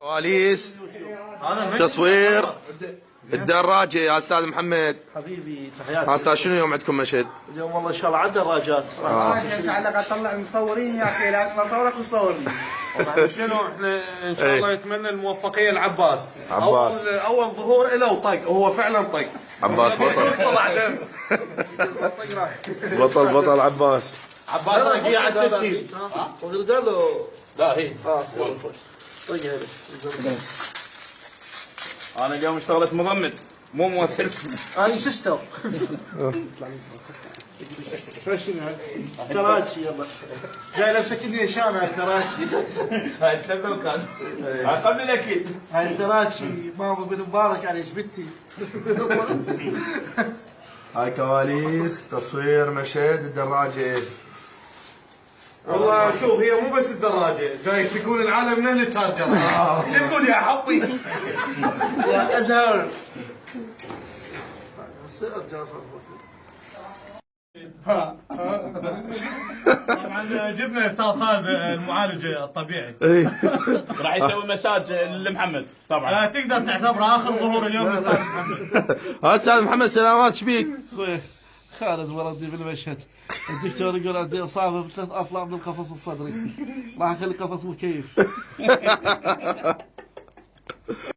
كواليس تصوير الدراجة يا استاذ محمد. حبيبي تحياتي. استاذ شنو اليوم عندكم مشهد؟ اليوم والله ان شاء الله على دراجات. هسه على اطلع مصورين يا اخي، لازم اصورك وتصورني. شنو احنا ان شاء الله نتمنى الموفقيه لعباس. عباس اول ظهور له وطق، هو فعلا طق. عباس بطل. طلع دم. بطل عباس. عباس رقيه على السكين. وقال له لا هي طيب هذا. انا اليوم اشتغلت مضمد مو ممثل. انا سيستر. كراتشي يلا. جاي لابسك اني شامع كراتشي. هاي تلبى كان هاي قبل الاكيد. هاي كراتشي ماما بن مبارك على جبتي. هاي كواليس تصوير مشهد الدراجة. والله شوف، هي مو بس الدراجه، جاي تقول العالم من اهل التارجر. شو تقول يا حطي؟ يا ازهر. طبعا جبنا استاذ خالد المعالج الطبيعي. راح يسوي مساج لمحمد طبعا. تقدر تعتبره اخر ظهور اليوم لاستاذ محمد. استاذ محمد سلامات، شبيك؟ اخوي خالد ولدي بالمشهد. الدكتور يقول عندي اصابه بثلاث اطلاع من القفص الصدري، راح اخلي قفص مكيف.